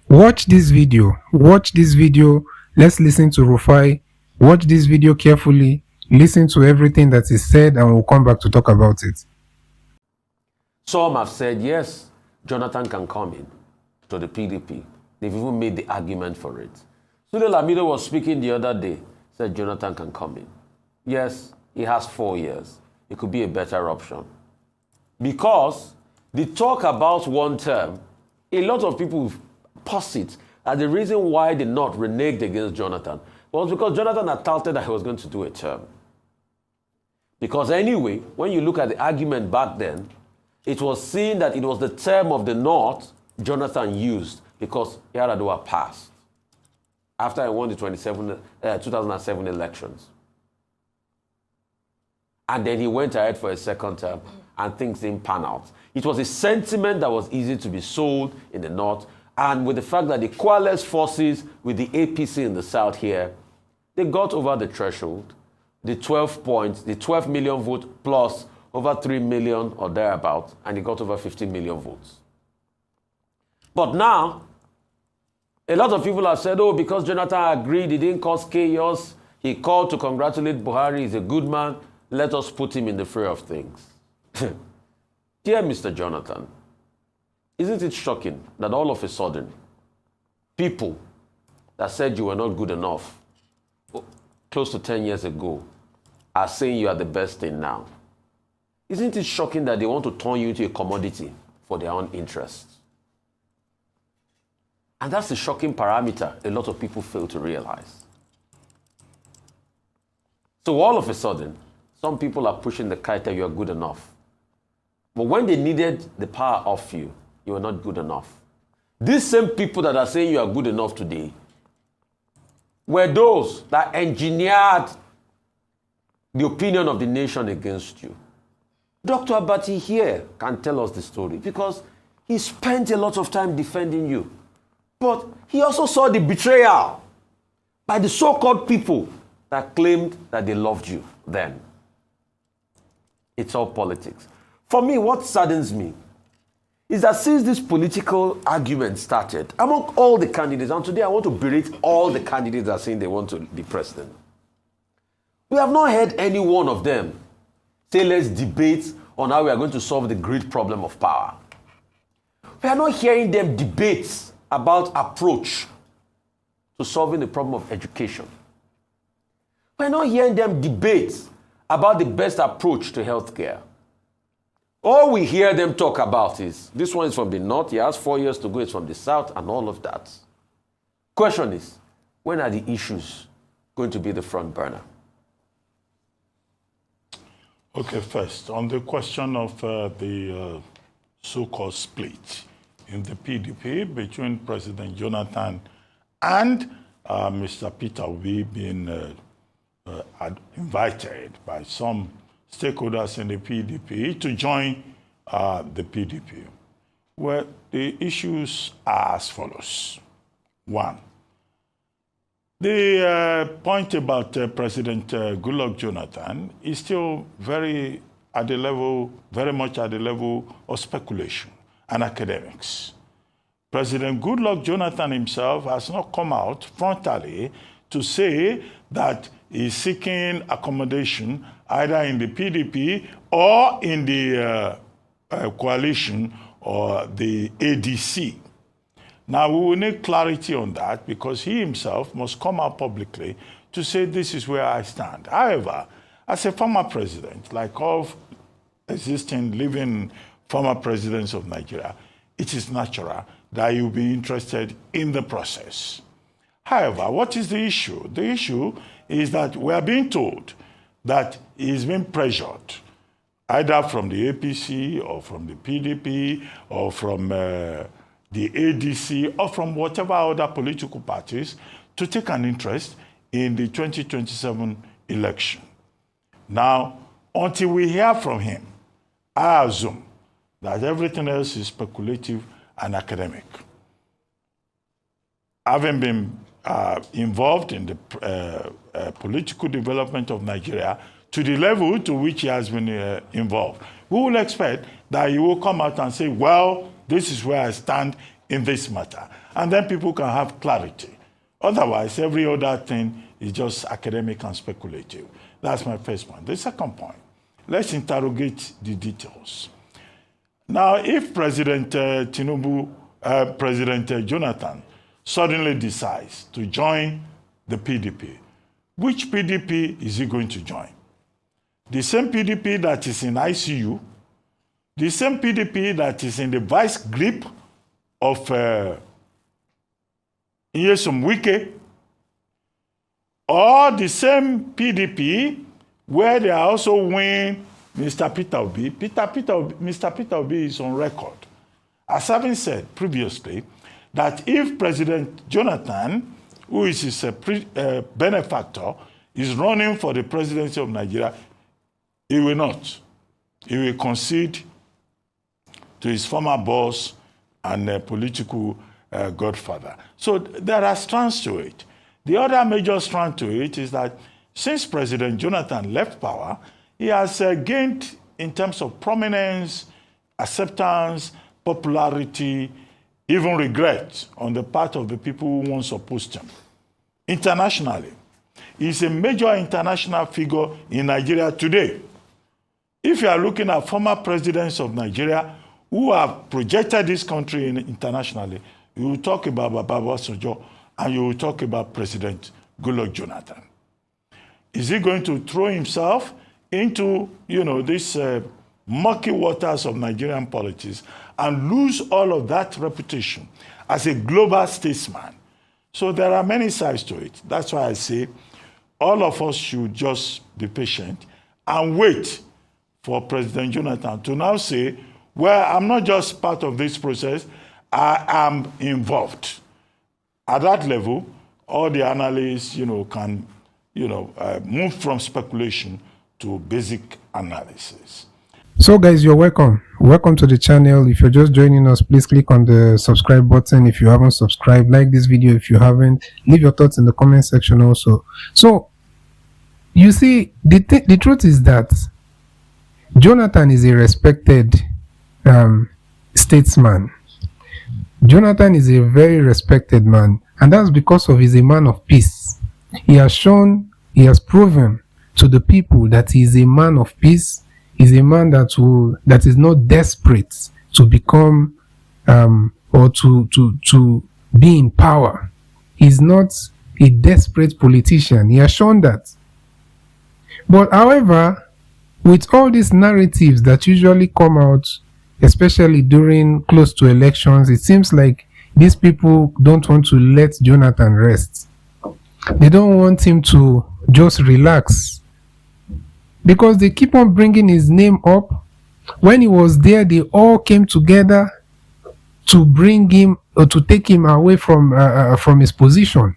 Watch this video. Watch this video. Let's listen to Rufai. Watch this video carefully. Listen to everything that is said, and we'll come back to talk about it. Some have said, yes, Jonathan can come in to the PDP. They've even made the argument for it. Sule Lamido was speaking the other day, said Jonathan can come in. Yes, he has 4 years. It could be a better option. Because the talk about one term, a lot of people posit that the reason why they not reneged against Jonathan was because Jonathan had touted that he was going to do a term. Because anyway, when you look at the argument back then, it was seen that it was the term of the North Jonathan used because Yar'Adua passed after he won the 2007 elections. And then he went ahead for a second term and things didn't pan out. It was a sentiment that was easy to be sold in the North, and with the fact that the coalesced forces with the APC in the South here, they got over the threshold, the 12 million vote plus over 3 million or thereabouts, and he got over 15 million votes. But now, a lot of people have said, oh, because Jonathan agreed, he didn't cause chaos, he called to congratulate Buhari, he's a good man, let us put him in the fray of things. Dear Mr. Jonathan, isn't it shocking that all of a sudden, people that said you were not good enough close to 10 years ago are saying you are the best thing now? Isn't it shocking that they want to turn you into a commodity for their own interests? And that's the shocking parameter a lot of people fail to realize. So all of a sudden, some people are pushing the kite that you are good enough. But when they needed the power off you, you were not good enough. These same people that are saying you are good enough today were those that engineered the opinion of the nation against you. Dr. Abati here can tell us the story because he spent a lot of time defending you. But he also saw the betrayal by the so-called people that claimed that they loved you then. It's all politics. For me, what saddens me is that since this political argument started among all the candidates, and today I want to berate all the candidates that are saying they want to be president, we have not heard any one of them say, let's debate on how we are going to solve the great problem of power. We are not hearing them debate about approach to solving the problem of education. We are not hearing them debate about the best approach to healthcare. All we hear them talk about is, this one is from the North, he has 4 years to go, it's from the South, and all of that. Question is, when are the issues going to be the front burner? Okay, first, on the question of the so-called split in the PDP between President Jonathan and Mr. Peter Obi being invited by some stakeholders in the PDP to join the PDP. Well, the issues are as follows. One, the point about President Goodluck Jonathan is still very much at the level of speculation and academics. President Goodluck Jonathan himself has not come out frontally to say that he's seeking accommodation either in the PDP or in the coalition or the ADC. Now, we will need clarity on that because he himself must come out publicly to say this is where I stand. However, as a former president, like all existing, living former presidents of Nigeria, it is natural that you'll be interested in the process. However, what is the issue? The issue is that we are being told that he's been pressured, either from the APC or from the PDP or from the ADC or from whatever other political parties to take an interest in the 2027 election. Now, until we hear from him, I assume that everything else is speculative and academic. Having been involved in the political development of Nigeria to the level to which he has been involved, we will expect that he will come out and say, well, this is where I stand in this matter. And then people can have clarity. Otherwise, every other thing is just academic and speculative. That's my first point. The second point, let's interrogate the details. Now, if President President Jonathan suddenly decides to join the PDP, which PDP is he going to join? The same PDP that is in ICU, the same PDP that is in the vice grip of Nyesom Wike, or the same PDP where they are also winning Mr. Peter Obi. Mr. Peter Obi is on record as having said previously that if President Jonathan, who is his benefactor, is running for the presidency of Nigeria, he will not. He will concede to his former boss and political godfather. So there are strands to it. The other major strand to it is that since President Jonathan left power, he has gained in terms of prominence, acceptance, popularity, even regret on the part of the people who once opposed him. Internationally, he's a major international figure in Nigeria today. If you are looking at former presidents of Nigeria who have projected this country internationally, you will talk about Baba Obasanjo and you will talk about President Goodluck Jonathan. Is he going to throw himself into, these murky waters of Nigerian politics and lose all of that reputation as a global statesman? So there are many sides to it. That's why I say all of us should just be patient and wait for President Jonathan to now say, well, I'm not just part of this process, I am involved. At that level, all the analysts, can, move from speculation to basic analysis. So guys, you're welcome. Welcome to the channel. If you're just joining us, please click on the subscribe button if you haven't subscribed. Like this video if you haven't. Leave your thoughts in the comment section also. So, you see, the truth is that Jonathan is a respected statesman. Jonathan is a very respected man, and that's because he's a man of peace. He has proven to the people that he is a man of peace. Is a man that is not desperate to become or to be in power. He's not a desperate politician. He has shown that. But however, with all these narratives that usually come out, especially during close to elections, it seems like these people don't want to let Jonathan rest. They don't want him to just relax, because they keep on bringing his name up. When he was there, they all came together to bring him or to take him away from his position.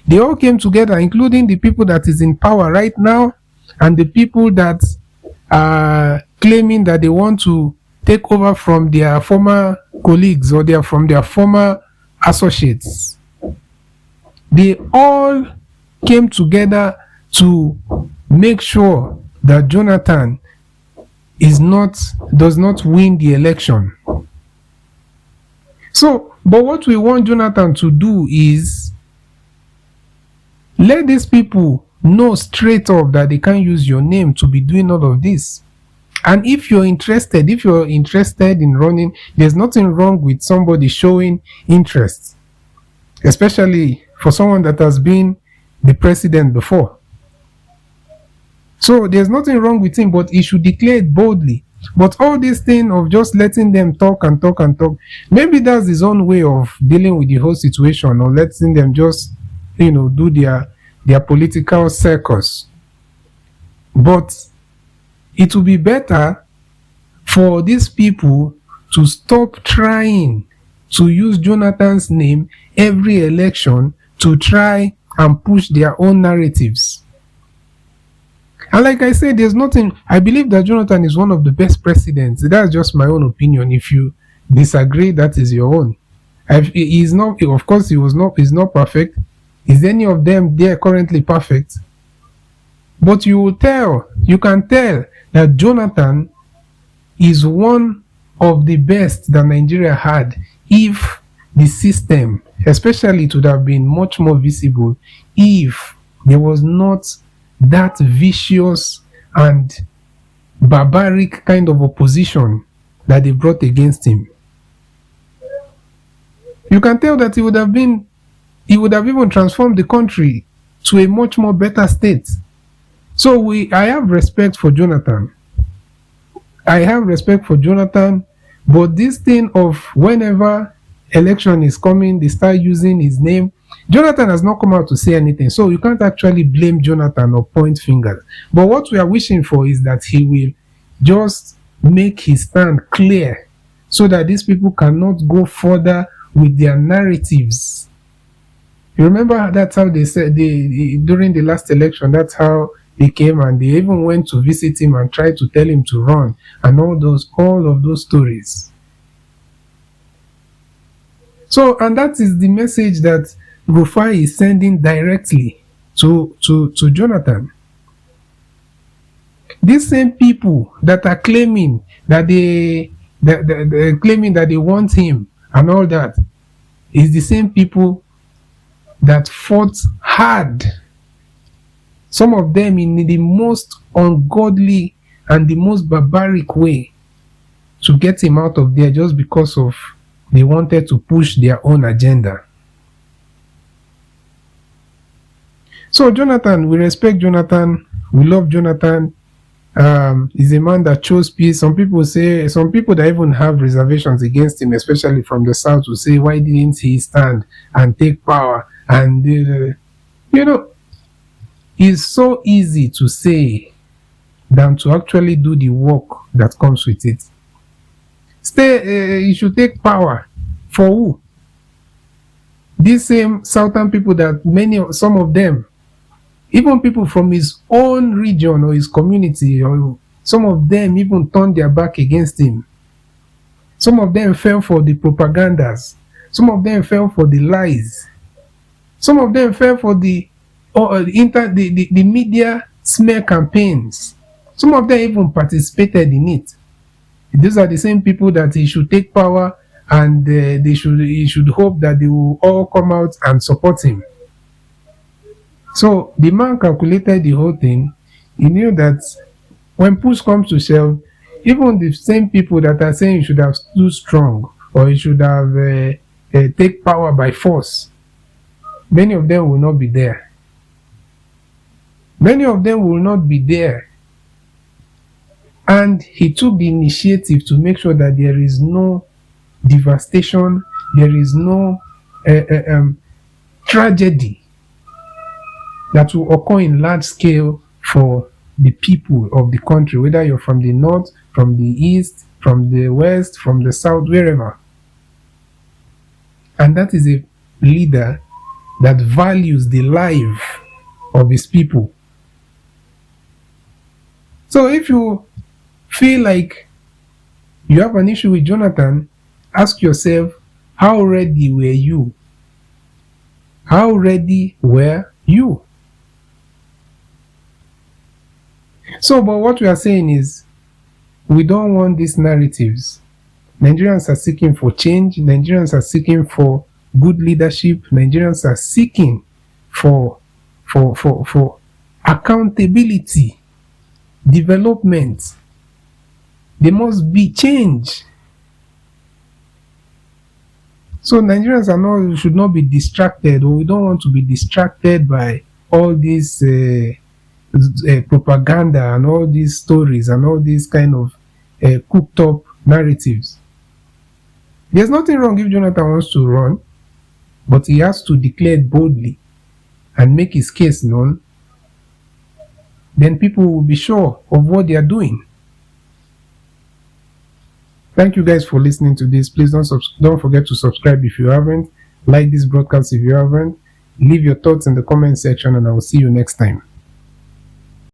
They all came together, including the people that is in power right now and the people that are claiming that they want to take over from their former colleagues or from their former associates. They all came together to make sure that Jonathan does not win the election. So, but what we want Jonathan to do is let these people know straight up that they can't use your name to be doing all of this. And if you're interested in running, there's nothing wrong with somebody showing interest, especially for someone that has been the president before. So there's nothing wrong with him, but he should declare it boldly. But all this thing of just letting them talk and talk and talk, maybe that's his own way of dealing with the whole situation, or letting them just, do their political circus. But it will be better for these people to stop trying to use Jonathan's name every election to try and push their own narratives. And like I said, there's nothing. I believe that Jonathan is one of the best presidents. That's just my own opinion. If you disagree, that is your own. He's not. Of course, he's not perfect. Is any of them there currently perfect? But you can tell that Jonathan is one of the best that Nigeria had if the system, especially it would have been much more visible if there was not that vicious and barbaric kind of opposition that they brought against him. You can tell that he would have even transformed the country to a much more better state. So I have respect for Jonathan. But this thing of whenever election is coming, they start using his name. Jonathan has not come out to say anything, so you can't actually blame Jonathan or point fingers. But what we are wishing for is that he will just make his stand clear so that these people cannot go further with their narratives. You remember that's how they said during the last election, that's how they came and they even went to visit him and tried to tell him to run and all of those stories. So, and that is the message that Rufai is sending directly to Jonathan. These same people that are claiming that they want him and all that is the same people that fought hard, some of them in the most ungodly and the most barbaric way, to get him out of there just because of they wanted to push their own agenda. So Jonathan, we respect Jonathan, we love Jonathan. He's a man that chose peace. Some people that even have reservations against him, especially from the south, will say, why didn't he stand and take power? And it's so easy to say than to actually do the work that comes with it. You should take power for who? These same southern people that some of them, even people from his own region or his community, or some of them even turned their back against him. Some of them fell for the propagandas. Some of them fell for the lies. Some of them fell for the media smear campaigns. Some of them even participated in it. These are the same people that he should take power and he should hope that they will all come out and support him. So the man calculated the whole thing. He knew that when push comes to shove, even the same people that are saying you should have stood strong or you should have take power by force, many of them will not be there. Many of them will not be there. And he took the initiative to make sure that there is no devastation, there is no tragedy that will occur in large scale for the people of the country, whether you're from the north, from the east, from the west, from the south, wherever. And that is a leader that values the life of his people. So if you feel like you have an issue with Jonathan, ask yourself, how ready were you? How ready were you? So, but what we are saying is, we don't want these narratives. Nigerians are seeking for change. Nigerians are seeking for good leadership. Nigerians are seeking for accountability, development. There must be change. So Nigerians should not be distracted, or we don't want to be distracted by all this propaganda and all these stories and all these kind of cooked up narratives. There's nothing wrong if Jonathan wants to run, but he has to declare it boldly and make his case known. Then people will be sure of what they are doing. Thank you guys for listening to this. Please don't forget to subscribe if you haven't. Like this broadcast if you haven't. Leave your thoughts in the comment section and I will see you next time.